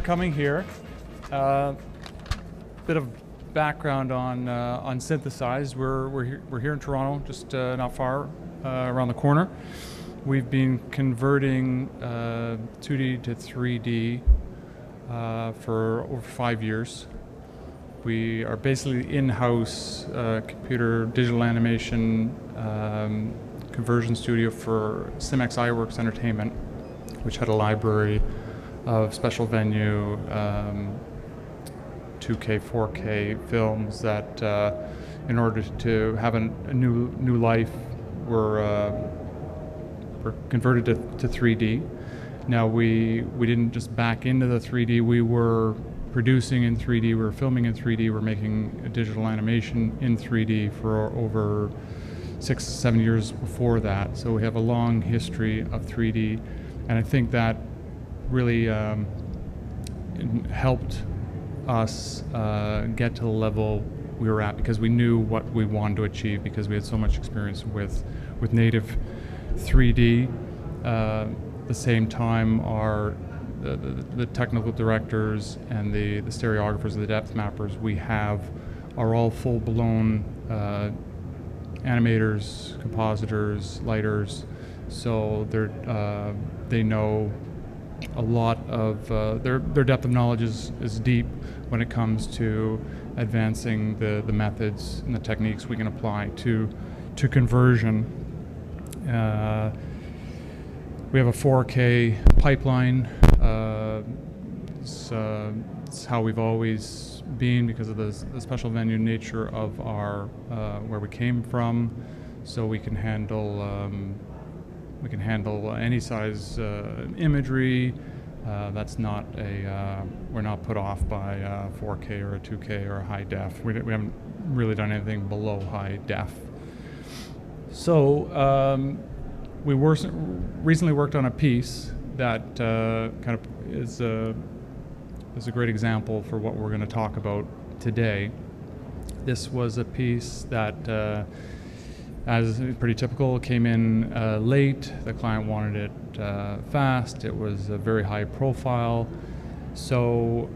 coming here. Bit of background on Synthesize. We're here in Toronto, just not far around the corner. We've been converting 2D to 3D for over 5 years. We are basically in-house computer digital animation conversion studio for Simex-Iwerks Entertainment, which had a library of special venue 2K, 4K films that, in order to have a new life, were converted to 3D. Now we didn't just back into the 3D. We were producing in 3D. We were filming in 3D. We're making a digital animation in 3D for over 6-7 years before that. So we have a long history of 3D, and I think that really helped us get to the level we were at, because we knew what we wanted to achieve, because we had so much experience with native 3D. At the same time, the technical directors and the stereographers and the depth mappers we have are all full-blown animators, compositors, lighters, so they know a lot of their depth of knowledge is deep when it comes to advancing the methods and the techniques we can apply to conversion. We have a 4K pipeline. It's how we've always been because of the special venue nature of our where we came from. So we can handle any size imagery. That's not we're not put off by 4K or a 2K or a high def. We haven't really done anything below high def. So we recently worked on a piece that kind of is a great example for what we're going to talk about today. This was a piece that, as pretty typical, came in late. The client wanted it fast. It was a very high profile. So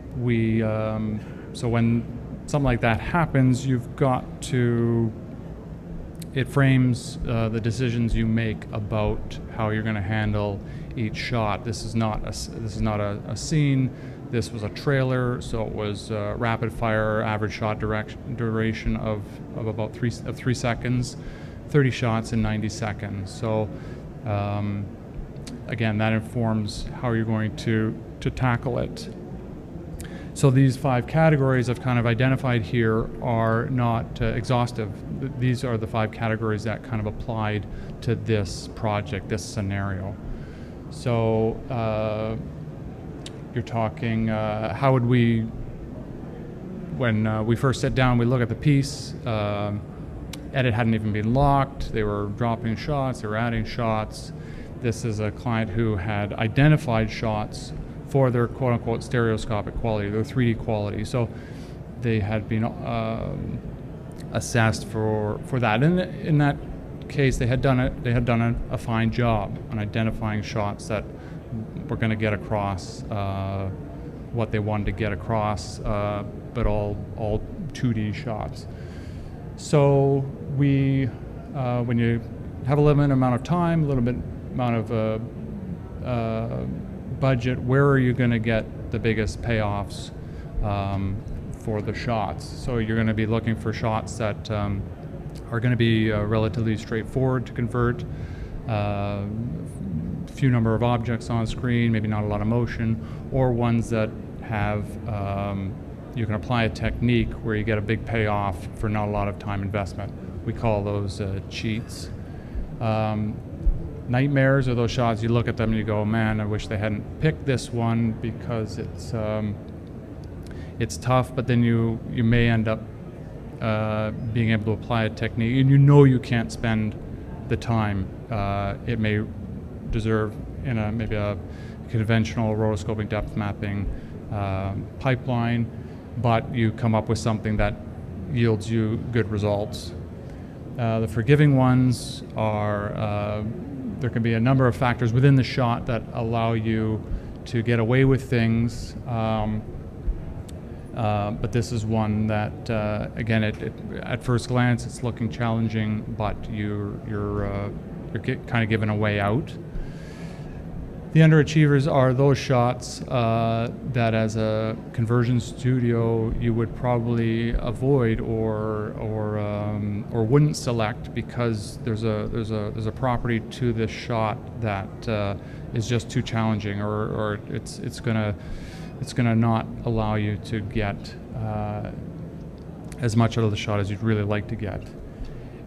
so when something like that happens, you've got to. It frames the decisions you make about how you're going to handle each shot. This is not a scene. This was a trailer, so it was rapid fire, average shot duration of about 3 seconds, 30 shots in 90 seconds. So again, that informs how you're going to tackle it. So these 5 categories I've kind of identified here are not exhaustive. These are the 5 categories that kind of applied to this project, this scenario. So you're talking, how would we, when we first sit down, we look at the piece, edit hadn't even been locked, they were dropping shots, they were adding shots. This is a client who had identified shots for their quote-unquote stereoscopic quality, their 3D quality. So they had been assessed for that. And in that case, they had done a fine job on identifying shots that were going to get across what they wanted to get across, but all 2D shots. So we, when you have a limited amount of time, a little bit amount of budget, where are you going to get the biggest payoffs for the shots? So you're going to be looking for shots that are going to be relatively straightforward to convert, few number of objects on screen, maybe not a lot of motion, or ones that have you can apply a technique where you get a big payoff for not a lot of time investment. We call those cheats. Nightmares are those shots you look at them and you go, man, I wish they hadn't picked this one because it's tough, but then you may end up being able to apply a technique, and you know you can't spend the time. It may deserve in maybe a conventional rotoscoping depth mapping pipeline, but you come up with something that yields you good results. The forgiving ones are there can be a number of factors within the shot that allow you to get away with things. But this is one that, again, at first glance, it's looking challenging, but you're kind of given a way out. The underachievers are those shots that, as a conversion studio, you would probably avoid or wouldn't select because there's a property to this shot that is just too challenging, or it's gonna not allow you to get as much out of the shot as you'd really like to get.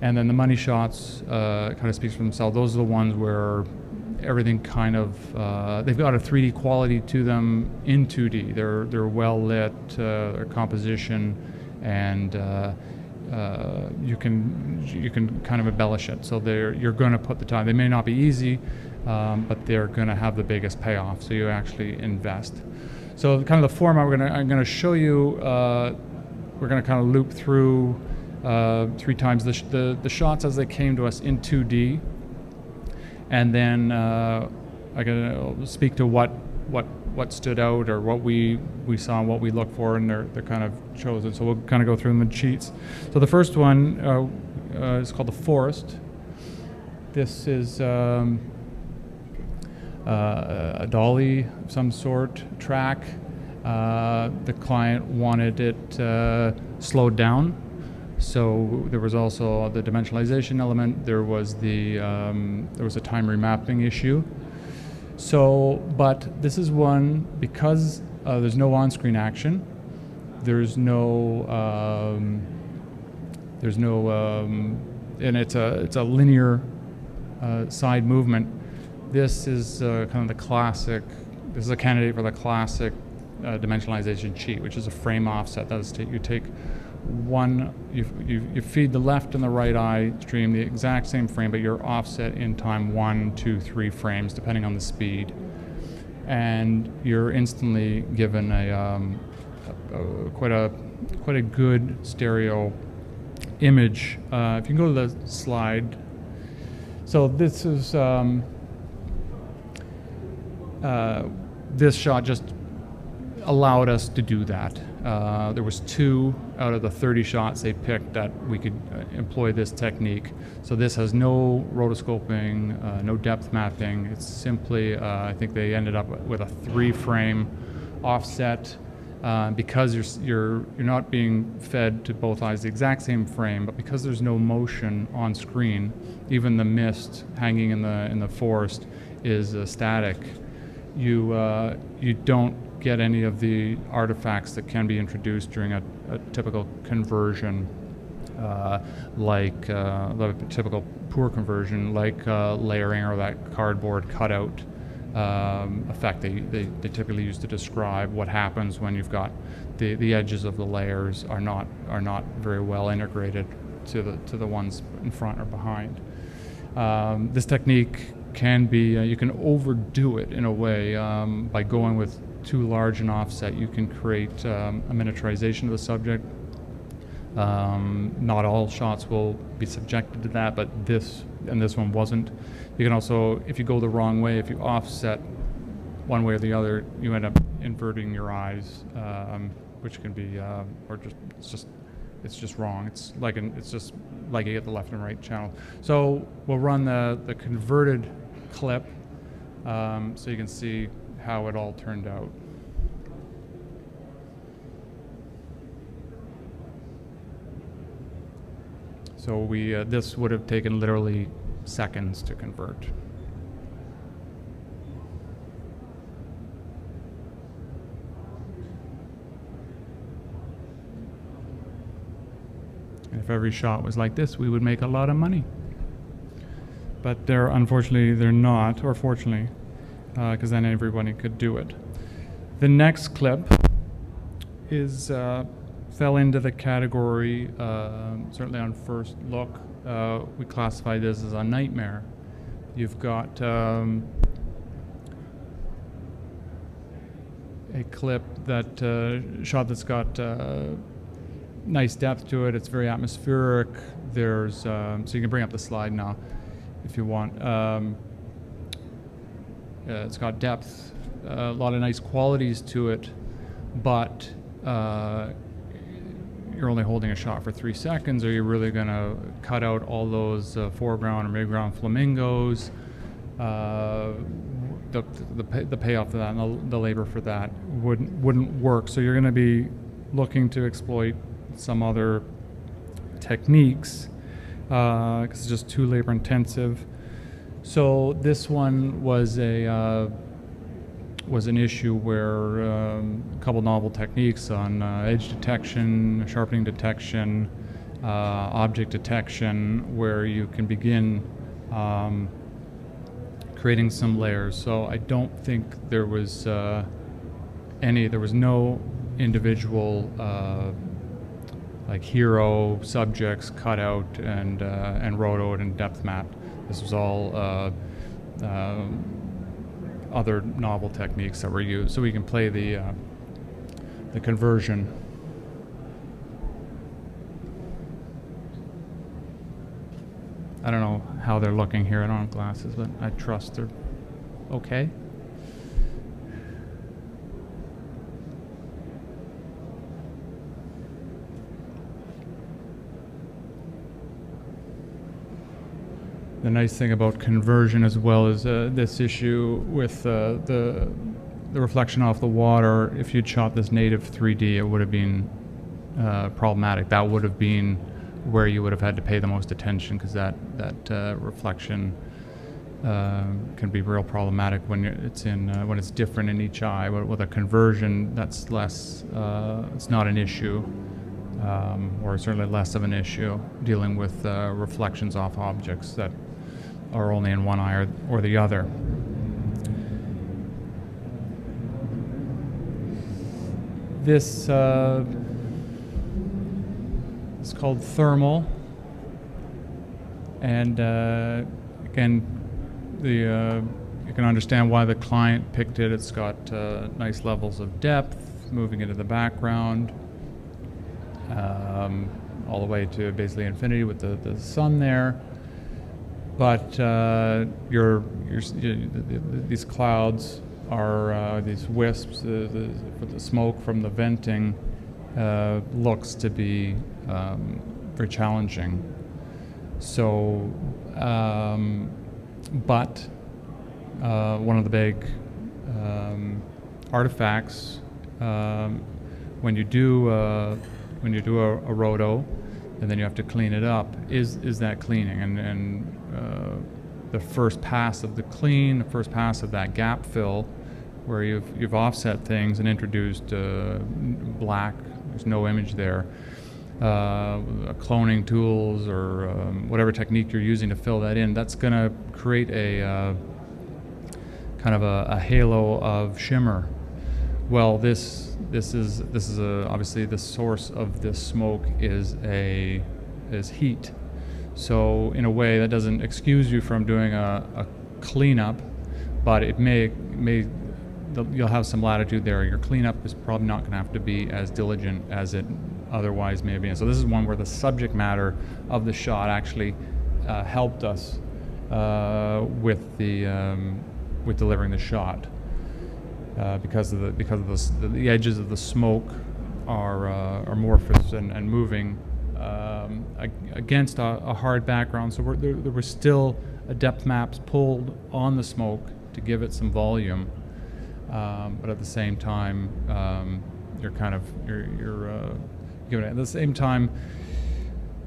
And then the money shots kind of speaks for themselves. Those are the ones where everything kind of they've got a 3D quality to them in 2D. They're well lit, their composition, and you can kind of embellish it. So you're going to put the time. They may not be easy, but they're going to have the biggest payoff. So you actually invest. So kind of the format I'm going to show you. We're going to kind of loop through 3 times the shots as they came to us in 2D. And then I'm going to speak to what stood out, or what we saw and what we look for, and they're kind of chosen. So we'll kind of go through them in sheets. So the first one is called The Forest. This is a dolly of some sort track. The client wanted it slowed down. So there was also the dimensionalization element. There was a time remapping issue. So, but this is one because there's no on-screen action. There's no, and it's a linear side movement. This is kind of the classic. This is a candidate for the classic dimensionalization cheat, which is a frame offset. That is, you take one, you feed the left and the right eye stream the exact same frame, but you're offset in time 1, 2, 3 frames, depending on the speed, and you're instantly given quite a good stereo image. If you can go to the slide. So this is this shot just allowed us to do that. There was 2 out of the 30 shots they picked that we could employ this technique. So this has no rotoscoping, no depth mapping. It's simply, I think they ended up with a 3-frame offset because you're not being fed to both eyes the exact same frame, but because there's no motion on screen, even the mist hanging in the forest is static. You don't get any of the artifacts that can be introduced during a typical conversion, like the typical poor conversion, like layering or that cardboard cutout effect they typically use to describe what happens when you've got the edges of the layers are not very well integrated to the ones in front or behind. This technique can be, you can overdo it in a way by going with too large an offset. You can create a miniaturization of the subject. Not all shots will be subjected to that, but this one wasn't. You can also, if you go the wrong way, if you offset one way or the other, you end up inverting your eyes, which can be, or just it's just wrong. It's just like you get the left and right channel. So we'll run the converted clip so you can see how it all turned out. So this would have taken literally seconds to convert. And if every shot was like this, we would make a lot of money. But unfortunately, they're not, or fortunately, because then everybody could do it. The next clip is fell into the category, certainly on first look, we classify this as a nightmare. You've got a clip shot that's got nice depth to it. It's very atmospheric. There's so you can bring up the slide now if you want. It's got depth, a lot of nice qualities to it, but you're only holding a shot for 3 seconds. Are you really going to cut out all those foreground or midground flamingos? The payoff for that and the labor for that wouldn't work. So you're going to be looking to exploit some other techniques because it's just too labor intensive. So this one was an issue where a couple novel techniques on edge detection, sharpening detection, object detection, where you can begin creating some layers. So I don't think there was there was no individual like hero subjects cut out and rotoed and depth mapped. This was all other novel techniques that were used. So we can play the conversion. I don't know how they're looking here. I don't have glasses, but I trust they're okay. The nice thing about conversion as well is this issue with the reflection off the water. If you'd shot this native 3D, it would have been problematic. That would have been where you would have had to pay the most attention, because that reflection can be real problematic when it's different in each eye. But with a conversion, that's less. It's not an issue, or certainly less of an issue dealing with reflections off objects that are only in one eye or the other. This is called thermal, and again, you can understand why the client picked it. It's got nice levels of depth, moving into the background, all the way to basically infinity with the sun there. But these clouds are these wisps. The smoke from the venting looks to be very challenging. So, but one of the big artifacts when you do a roto, and then you have to clean it up, is that cleaning, and the first pass of the clean, the first pass of that gap fill, where you've offset things and introduced black. There's no image there. Cloning tools or whatever technique you're using to fill that in, that's going to create a kind of a halo of shimmer. Well, this is obviously the source of this smoke is heat. So in a way, that doesn't excuse you from doing a cleanup, but it you'll have some latitude there. Your cleanup is probably not going to have to be as diligent as it otherwise may be. And so this is one where the subject matter of the shot actually helped us with delivering the shot, because the edges of the smoke are amorphous and moving against a hard background. So there were still depth maps pulled on the smoke to give it some volume. But at the same time, you're giving it. At the same time,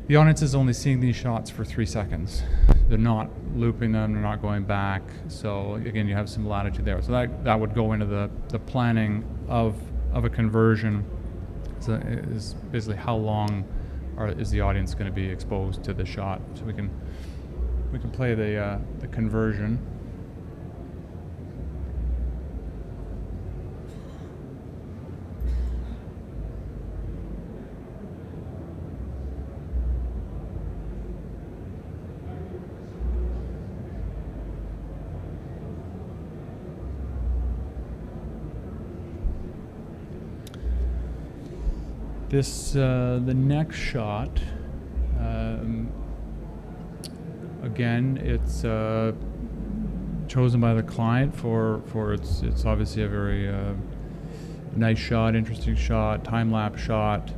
the audience is only seeing these shots for 3 seconds. They're not looping them. They're not going back. So again, you have some latitude there. So that would go into the planning of a conversion. So is basically how long is the audience going to be exposed to the shot. So we can play the conversion. The next shot, again, it's chosen by the client for it's obviously a very nice shot, interesting shot, time-lapse shot.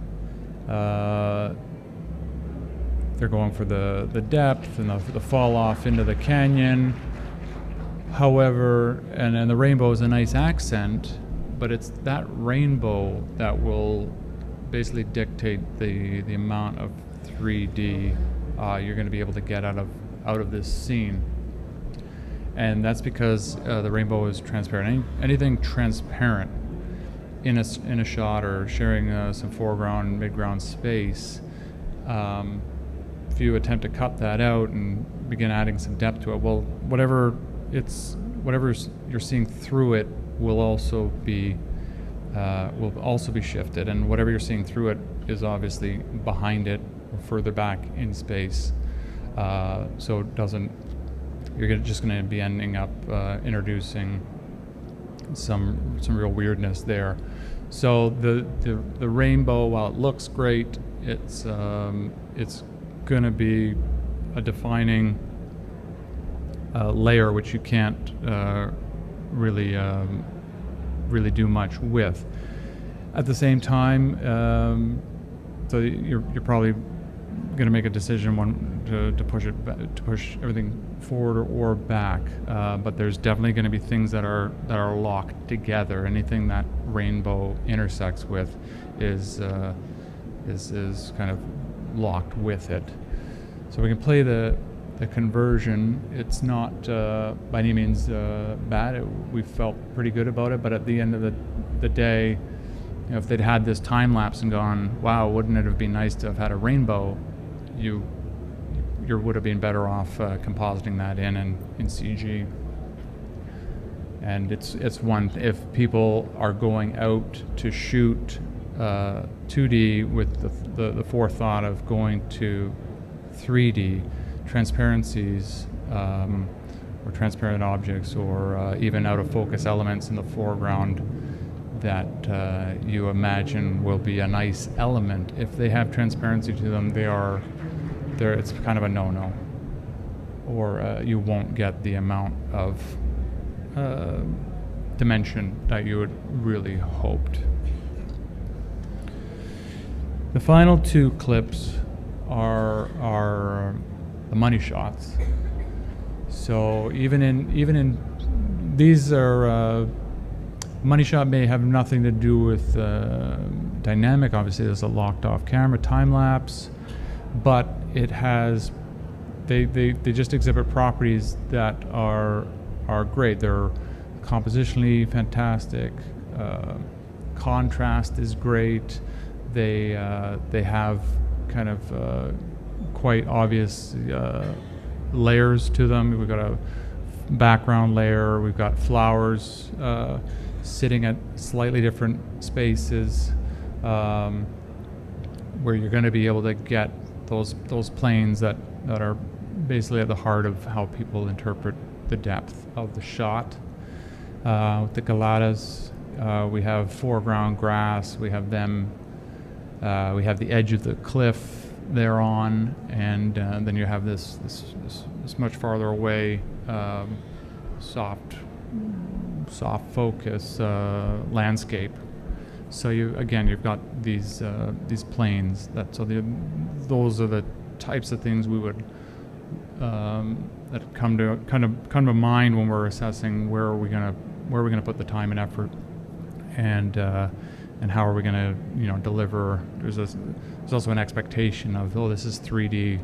They're going for the depth and the fall off into the canyon. However, and the rainbow is a nice accent, but it's that rainbow that will basically dictate the amount of 3D you're going to be able to get out of this scene. And that's because the rainbow is transparent. Anything transparent in a shot or sharing some foreground, midground space, if you attempt to cut that out and begin adding some depth to it, well, whatever you're seeing through it will also be shifted, and whatever you're seeing through it is obviously behind it or further back in space. So it doesn't. You're just going to be ending up introducing some real weirdness there. So the rainbow, while it looks great, it's going to be a defining layer which you can't really do much with. At the same time, so you're probably going to make a decision to push everything forward or back. But there's definitely going to be things that are locked together. Anything that rainbow intersects with is kind of locked with it. So we can play the conversion. It's not by any means bad. We felt pretty good about it, but at the end of the day, if they'd had this time lapse and gone, wow, wouldn't it have been nice to have had a rainbow, you would have been better off compositing that in CG. And it's one, if people are going out to shoot 2D with the forethought of going to 3D, transparencies or transparent objects or even out of focus elements in the foreground that you imagine will be a nice element, if they have transparency to them, it's kind of a no-no, or you won't get the amount of dimension that you would really hoped. The final two clips are the money shots. So even in these are money shot may have nothing to do with dynamic. Obviously, there's a locked off camera time lapse, but it has they just exhibit properties that are great. They're compositionally fantastic. Contrast is great. They have kind of quite obvious layers to them. We've got a background layer. We've got flowers sitting at slightly different spaces, where you're going to be able to get those planes that are basically at the heart of how people interpret the depth of the shot. With the Galatas, we have foreground grass. We have them. We have the edge of the cliff they're on, and then you have this much farther away soft focus landscape. So you've got these planes those are the types of things we would that come to mind when we're assessing where are we gonna put the time and effort, and how are we gonna deliver. There's also an expectation of, oh, this is 3D.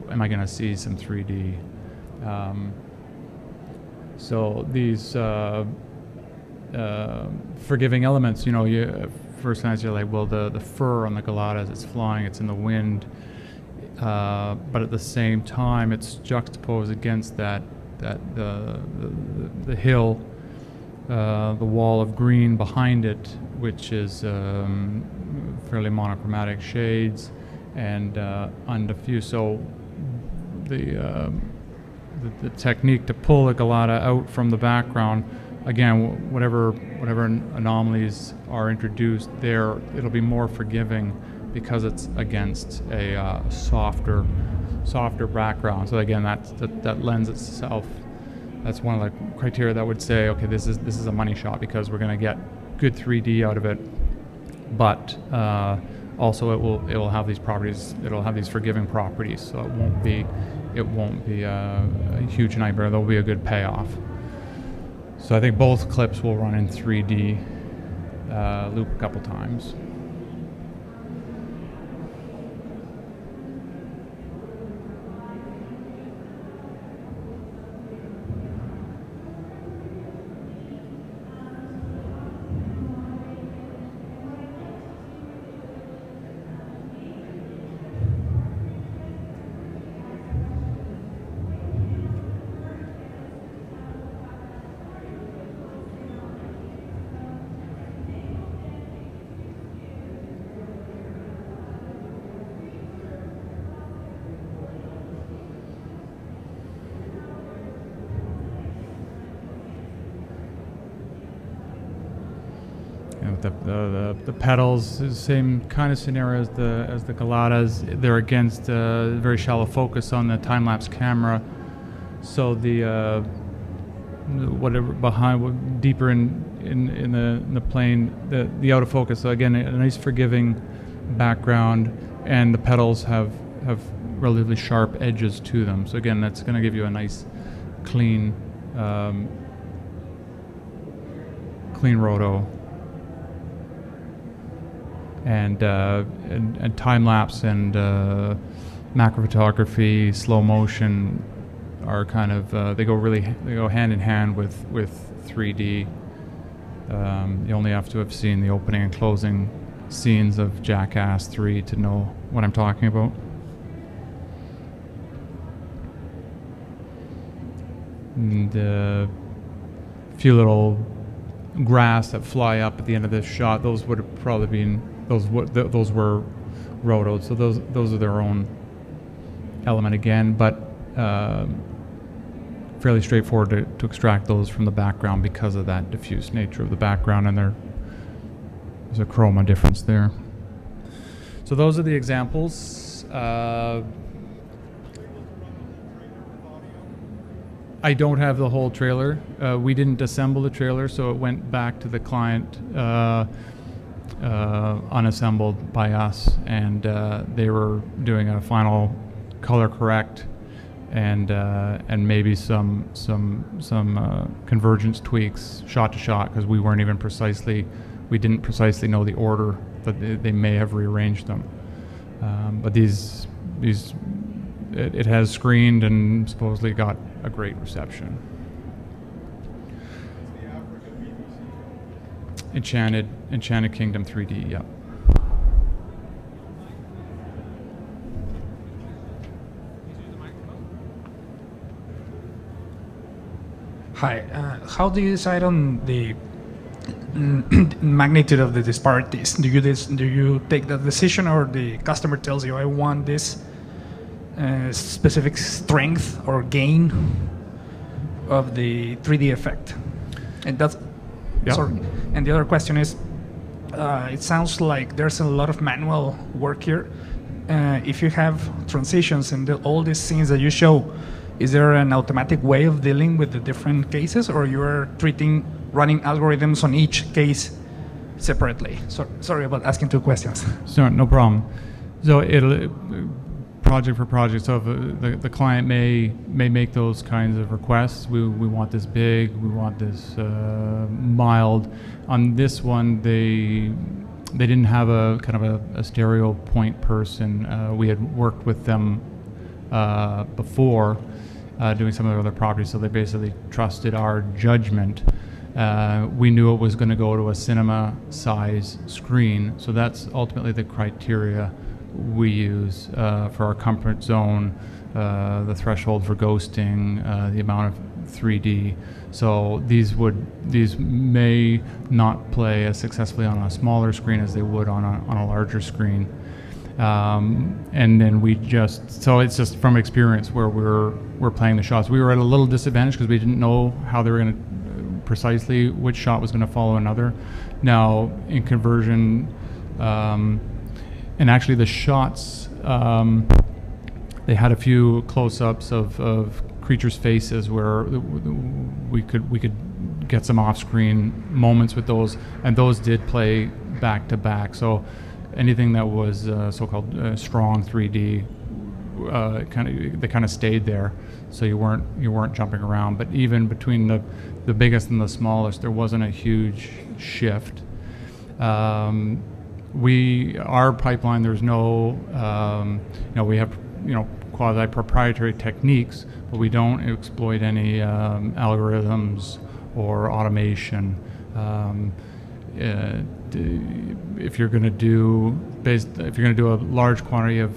Am I gonna see some 3D? So these forgiving elements, you first glance you're like, well, the fur on the Galatas, it's flying, it's in the wind, but at the same time, it's juxtaposed against that the hill, the wall of green behind it, which is fairly monochromatic shades and undiffused. So the technique to pull the Galata out from the background, again, whatever anomalies are introduced there, it'll be more forgiving because it's against a softer background. So again, that lends itself That's one of the criteria that would say, okay, this is a money shot because we're going to get good 3D out of it, but also it will have these properties. It'll have these forgiving properties, so it won't be a huge nightmare. There'll be a good payoff. So I think both clips will run in 3D, loop a couple times. The pedals, the same kind of scenario as the Galatas. They're against very shallow focus on the time-lapse camera, so the whatever behind, deeper in the plane, the out of focus. So again, a nice forgiving background, and the pedals have relatively sharp edges to them. So again, that's going to give you a nice clean roto. And time lapse and macro photography, slow motion are kind of they go hand in hand with 3D. You only have to have seen the opening and closing scenes of Jackass 3 to know what I'm talking about. And a few little grass that fly up at the end of this shot. Those would have probably been those were rotoed, so those are their own element again, but fairly straightforward to extract those from the background because of that diffuse nature of the background, and there's a chroma difference there. So those are the examples. I don't have the whole trailer. We didn't assemble the trailer, so it went back to the client unassembled by us, and they were doing a final color correct and maybe some convergence tweaks shot to shot, because we didn't precisely know the order, but they may have rearranged them. But it has screened and supposedly got a great reception. Enchanted Kingdom 3D, yeah. Hi, how do you decide on the magnitude of the disparities? Do you take that decision, or the customer tells you, I want this specific strength or gain of the 3D effect? And that's sorry. And the other question is, it sounds like there's a lot of manual work here. If you have transitions and all these scenes that you show, is there an automatic way of dealing with the different cases, or you are running algorithms on each case separately? Sorry about asking two questions. Sure, no problem. So it'll project for project. So if the client may make those kinds of requests. We want this big. We want this mild. On this one, they didn't have a kind of a stereo point person. We had worked with them before doing some of their other properties, so they basically trusted our judgment. We knew it was going to go to a cinema size screen, so that's ultimately the criteria we use for our comfort zone, the threshold for ghosting, the amount of 3D. So these may not play as successfully on a smaller screen as they would on a larger screen. And then so it's just from experience where we're playing the shots. We were at a little disadvantage because we didn't know how they were going to precisely which shot was going to follow another. Now in conversion, and actually the shots, they had a few close-ups of creatures' faces where we could get some off-screen moments with those, and those did play back to back. So anything that was so-called strong 3D, they kind of stayed there, so you weren't jumping around. But even between the biggest and the smallest, there wasn't a huge shift. Our pipeline, there's no, we have quasi-proprietary techniques, but we don't exploit any algorithms or automation. If you're going to do a large quantity of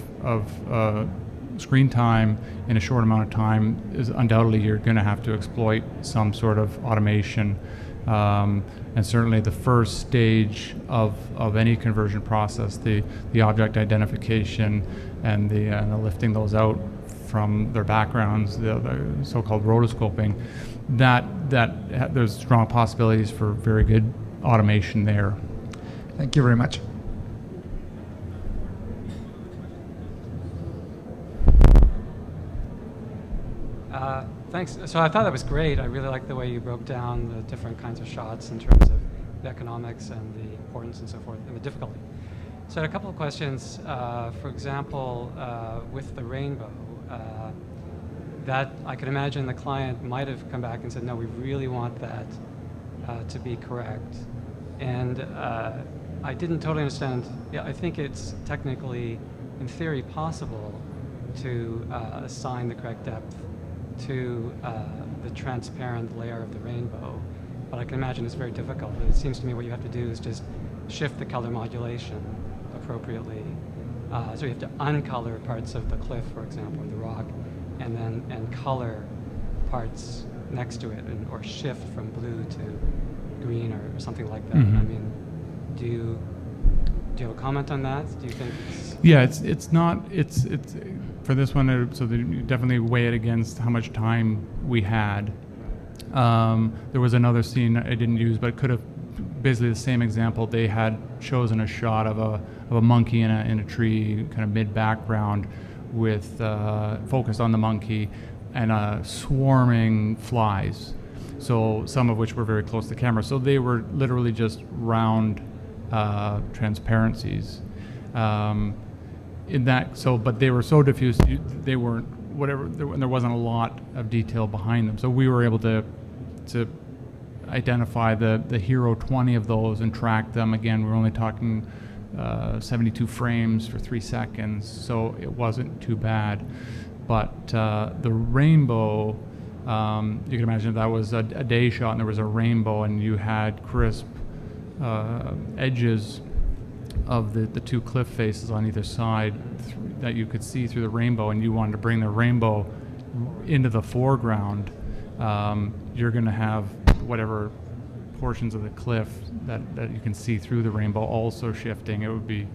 screen time in a short amount of time, undoubtedly you're going to have to exploit some sort of automation. And certainly the first stage of any conversion process, the object identification and the lifting those out from their backgrounds, the so-called rotoscoping, that there's strong possibilities for very good automation there. Thank you very much. Thanks. So I thought that was great. I really like the way you broke down the different kinds of shots in terms of the economics and the importance and so forth, and the difficulty. So I had a couple of questions. For example, with the rainbow, that I could imagine the client might have come back and said, no, we really want that to be correct. And I didn't totally understand. Yeah, I think it's technically, in theory, possible to assign the correct depth to the transparent layer of the rainbow, but I can imagine it's very difficult. It seems to me what you have to do is just shift the color modulation appropriately. So you have to uncolor parts of the cliff, for example, or the rock, and color parts next to it, or shift from blue to green or something like that. Mm-hmm. I mean, do you have a comment on that? Do you think it's... Yeah, it's for this one, so you definitely weigh it against how much time we had. There was another scene I didn't use, but it could have basically the same example. They had chosen a shot of a monkey in a tree, kind of mid-background, with focused on the monkey and swarming flies. So some of which were very close to the camera. So they were literally just round transparencies. But they were so diffuse, they weren't there wasn't a lot of detail behind them. So we were able to identify the hero 20 of those and track them. Again, we're only talking 72 frames for 3 seconds, so it wasn't too bad. But the rainbow, you can imagine if that was a day shot and there was a rainbow and you had crisp edges of the two cliff faces on either side that you could see through the rainbow, and you wanted to bring the rainbow into the foreground, you're going to have whatever portions of the cliff that you can see through the rainbow also shifting. It would be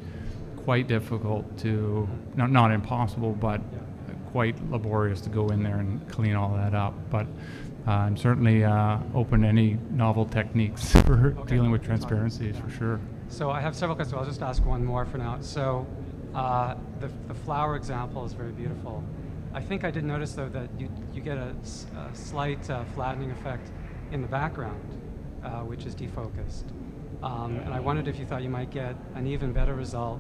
quite difficult to, not impossible, but quite laborious to go in there and clean all that up. But I'm certainly open to any novel techniques for dealing with transparencies, for sure. So I have several questions. I'll just ask one more for now. So the flower example is very beautiful. I think I did notice, though, that you get a slight flattening effect in the background, which is defocused. And I wondered if you thought you might get an even better result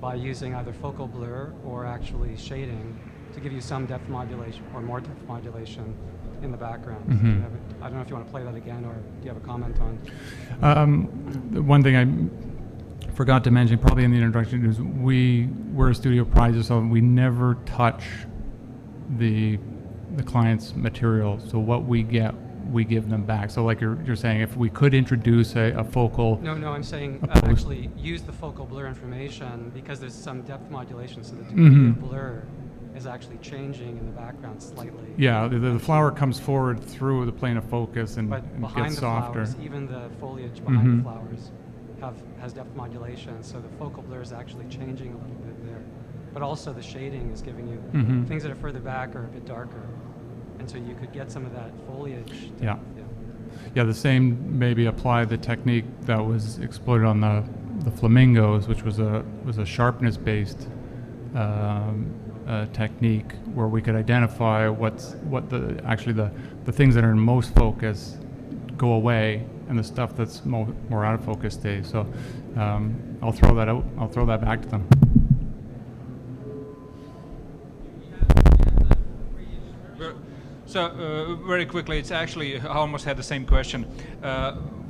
by using either focal blur or actually shading to give you some depth modulation or more depth modulation in the background. Mm-hmm. I don't know if you want to play that again, or do you have a comment on? One thing I forgot to mention, probably in the introduction, is we're a studio prizer, so we never touch the client's material. So what we get, we give them back. So like you're saying, if we could introduce a focal... No, I'm saying actually use the focal blur information, because there's some depth modulation, so the degree of blur is actually changing in the background slightly. Yeah, the flower comes forward through the plane of focus and gets softer. Flowers, even the foliage behind the flowers has depth modulation, so the focal blur is actually changing a little bit there. But also the shading is giving you things that are further back are a bit darker, and so you could get some of that foliage depth. Yeah, the same maybe apply the technique that was exploited on the flamingos, which was a sharpness based technique where we could identify what the things that are in most focus go away, and the stuff that's more out of focus stays. So I'll throw that out. I'll throw that back to them. So very quickly, it's actually, I almost had the same question.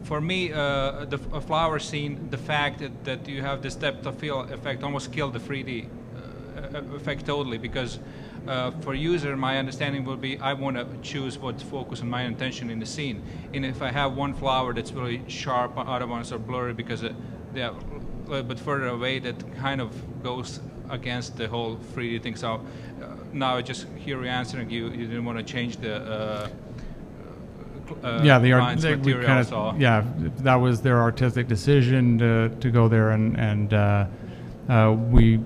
For me, the flower scene, the fact that you have this depth of field effect almost killed the 3D effect totally, because for user, my understanding will be I want to choose what's focus and my intention in the scene. And if I have one flower that's really sharp, other ones are blurry because they're a little bit further away, that kind of goes against the whole 3D thing. So now I just hear you answering, you didn't want to change the client's material. Kind of, yeah, that was their artistic decision to go there, and we,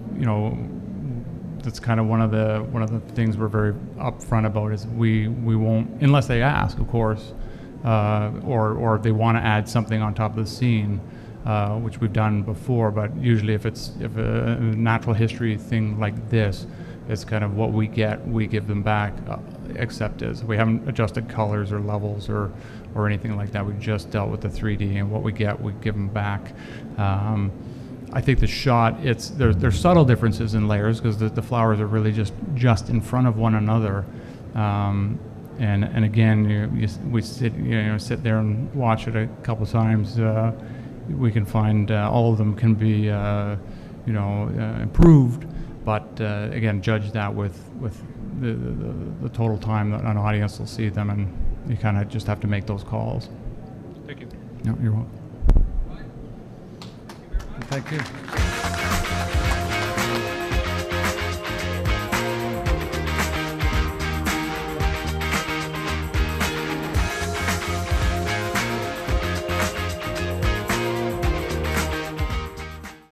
that's kind of one of the things we're very upfront about, is we won't, unless they ask, of course, or if they want to add something on top of the scene, which we've done before. But usually, if a natural history thing like this, it's kind of what we get, we give them back, except as we haven't adjusted colors or levels or anything like that. We just dealt with the 3D, and what we get, we give them back. I think the shot, there's subtle differences in layers, because the flowers are really just in front of one another, and again, we sit there and watch it a couple times. We can find all of them can be improved, but again, judge that with the total time that an audience will see them, and you kind of just have to make those calls. Thank you. No, you're welcome. Thank you.